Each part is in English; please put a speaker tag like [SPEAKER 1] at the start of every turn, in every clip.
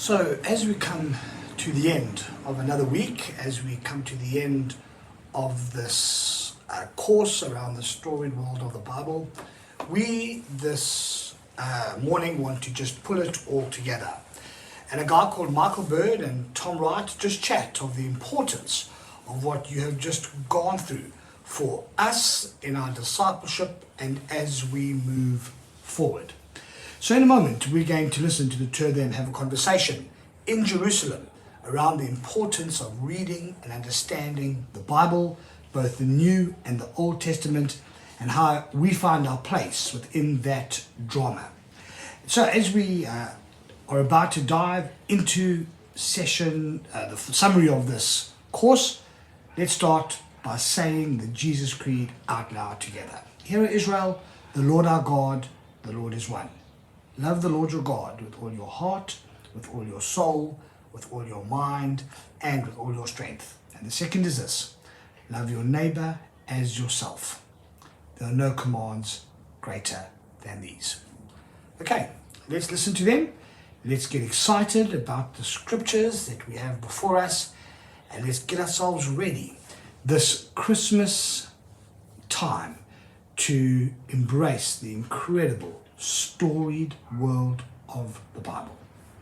[SPEAKER 1] So, as we come to the end of another week, as we come to the end of this course around the storied world of the Bible, we this morning want to just pull it all together. And a guy called Michael Bird and Tom Wright just chat of the importance of what you have just gone through for us in our discipleship and as we move forward. So in a moment, we're going to listen to the two of them have a conversation in Jerusalem around the importance of reading and understanding the Bible, both the New and the Old Testament, and how we find our place within that drama. So as we are about to dive into the summary of this course, let's start by saying the Jesus Creed out loud together. Hear, Israel, the Lord our God, the Lord is one. Love the Lord your God with all your heart, with all your soul, with all your mind, and with all your strength. And the second is this: love your neighbor as yourself. There are no commands greater than these. Okay, let's listen to them. Let's get excited about the scriptures that we have before us, and let's get ourselves ready this Christmas time to embrace the incredible storied world of the Bible.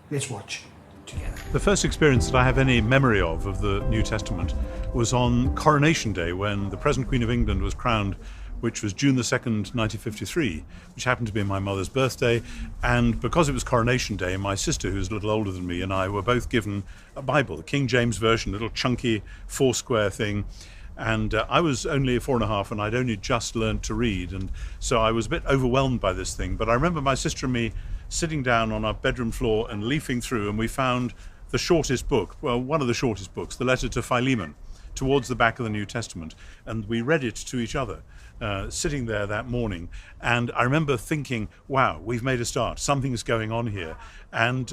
[SPEAKER 1] Let's watch together.
[SPEAKER 2] The first experience that I have any memory of the New Testament was on Coronation Day, when the present Queen of England was crowned, which was June the 2nd, 1953, which happened to be my mother's birthday. And because it was Coronation Day, my sister, who's a little older than me, and I were both given a Bible, the King James Version, a little chunky four-square thing. And I was only 4.5, and I'd only just learned to read, and so I was a bit overwhelmed by this thing. But I remember my sister and me sitting down on our bedroom floor and leafing through, and we found the shortest book, well, one of the shortest books, the letter to Philemon, towards the back of the New Testament, and we read it to each other, sitting there that morning. And I remember thinking, wow, we've made a start, something's going on here. And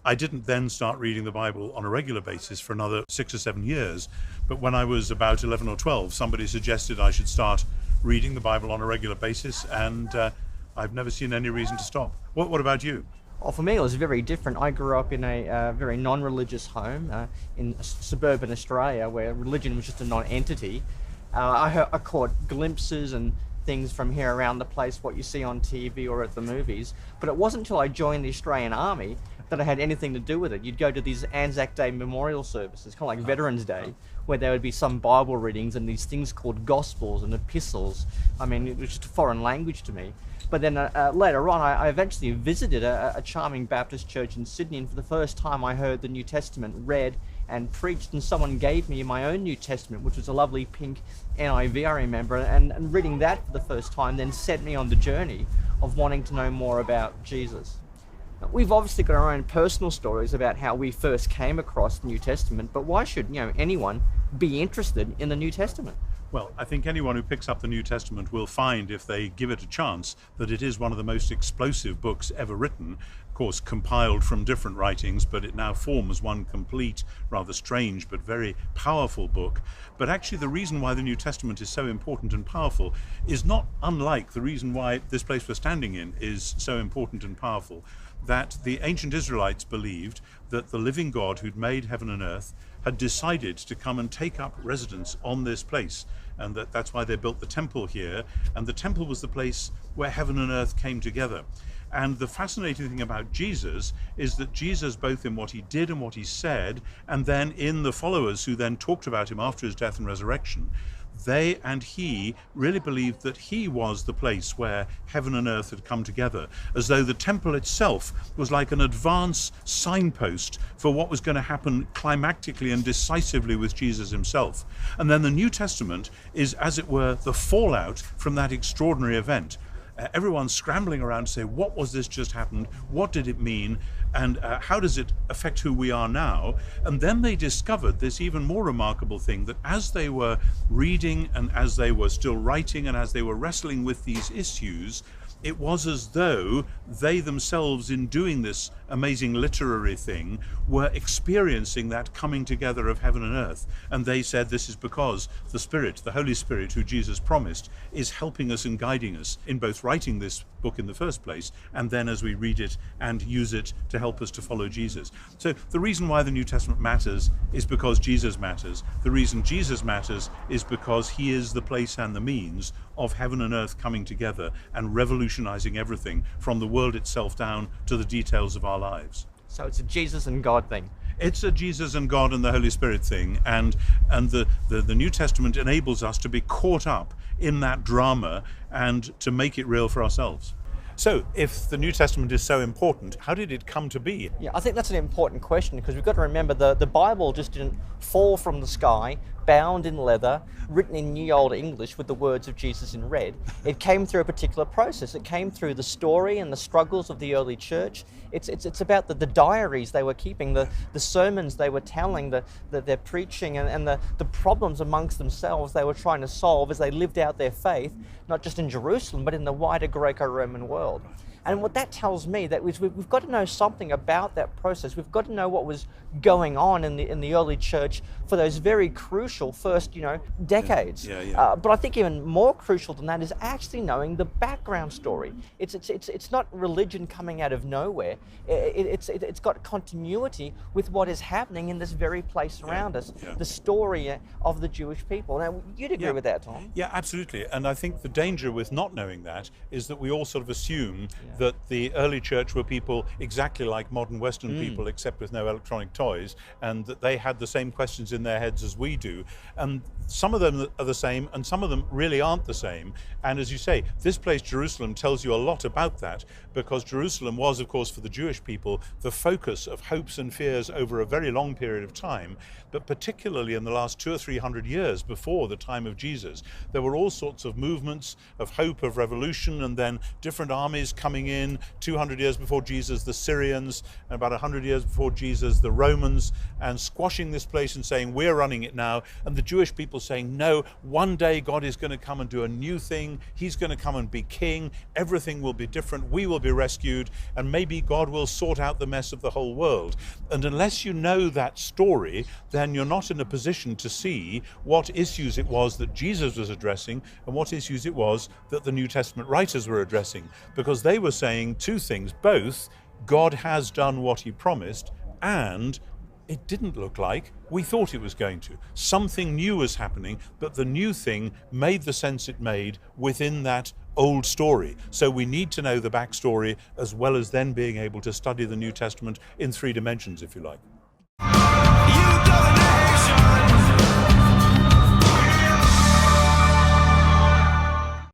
[SPEAKER 2] I didn't then start reading the Bible on a regular basis for another 6 or 7 years. But when I was about 11 or 12, somebody suggested I should start reading the Bible on a regular basis, and I've never seen any reason to stop. What about you?
[SPEAKER 3] Well, for me, it was very different. I grew up in a very non-religious home in suburban Australia, where religion was just a non-entity. I caught glimpses and things from here around the place, what you see on TV or at the movies. But it wasn't until I joined the Australian Army that I had anything to do with it. You'd go to these Anzac Day memorial services, kind of like Veterans Day, where there would be some Bible readings and these things called Gospels and Epistles. I mean, it was just a foreign language to me. But then later on, I eventually visited a charming Baptist church in Sydney, and for the first time I heard the New Testament read and preached, and someone gave me my own New Testament, which was a lovely pink NIV, I remember, and reading that for the first time then set me on the journey of wanting to know more about Jesus. Now, we've obviously got our own personal stories about how we first came across the New Testament, but why should anyone be interested in the New Testament?
[SPEAKER 2] Well, I think anyone who picks up the New Testament will find, if they give it a chance, that it is one of the most explosive books ever written. Of course, compiled from different writings, but it now forms one complete, rather strange, but very powerful book. But actually, the reason why the New Testament is so important and powerful is not unlike the reason why this place we're standing in is so important and powerful. That the ancient Israelites believed that the living God who'd made heaven and earth had decided to come and take up residence on this place, and that's why they built the temple here, and the temple was the place where heaven and earth came together. And the fascinating thing about Jesus is that Jesus, both in what he did and what he said, and then in the followers who then talked about him after his death and resurrection, they and he really believed that he was the place where heaven and earth had come together, as though the temple itself was like an advance signpost for what was going to happen climactically and decisively with Jesus himself. And then the New Testament is, as it were, the fallout from that extraordinary event. Everyone's scrambling around to say, what was this just happened? What did it mean? And how does it affect who we are now? And then they discovered this even more remarkable thing, that as they were reading and as they were still writing and as they were wrestling with these issues, it was as though they themselves, in doing this amazing literary thing, were experiencing that coming together of heaven and earth. And they said this is because the Spirit, the Holy Spirit, who Jesus promised, is helping us and guiding us in both writing this book in the first place, and then as we read it and use it to help us to follow Jesus. So the reason why the New Testament matters is because Jesus matters. The reason Jesus matters is because he is the place and the means of heaven and earth coming together and revolutionizing everything from the world itself down to the details of our lives.
[SPEAKER 3] So it's a Jesus and God thing.
[SPEAKER 2] It's a Jesus and God and the Holy Spirit thing, and the New Testament enables us to be caught up in that drama and to make it real for ourselves. So, if the New Testament is so important, how did it come to be?
[SPEAKER 3] Yeah, I think that's an important question, because we've got to remember the Bible just didn't fall from the sky, bound in leather, written in New Old English with the words of Jesus in red. It came through a particular process. It came through the story and the struggles of the early church. It's about the diaries they were keeping, the sermons they were telling, their preaching, and the problems amongst themselves they were trying to solve as they lived out their faith, not just in Jerusalem, but in the wider Greco-Roman world. And what that tells me that is we've got to know something about that process. We've got to know what was going on in the early church for those very crucial first decades. But I think even more crucial than that is actually knowing the background story. It's not religion coming out of nowhere. It's got continuity with what is happening in this very place around us. The story of the Jewish people. Now, you'd agree with that, Tom?
[SPEAKER 2] Yeah, absolutely. And I think the danger with not knowing that is that we all sort of assume that the early church were people exactly like modern Western people, except with no electronic toys, and that they had the same questions in their heads as we do. And some of them are the same, and some of them really aren't the same. And as you say, this place, Jerusalem, tells you a lot about that, because Jerusalem was, of course, for the Jewish people, the focus of hopes and fears over a very long period of time. But particularly in the last 200 or 300 years before the time of Jesus, there were all sorts of movements of hope, of revolution, and then different armies coming in. 200 years before Jesus, the Syrians, and about 100 years before Jesus, the Romans, and squashing this place and saying, we're running it now. And the Jewish people saying, no, one day God is going to come and do a new thing. He's going to come and be king. Everything will be different. We will be rescued. And maybe God will sort out the mess of the whole world. And unless you know that story, then you're not in a position to see what issues it was that Jesus was addressing and what issues it was that the New Testament writers were addressing. Because they were saying two things: both God has done what he promised, and it didn't look like we thought it was going to. Something new was happening, but the new thing made the sense it made within that old story. So we need to know the backstory, as well as then being able to study the New Testament in 3 dimensions, if you like.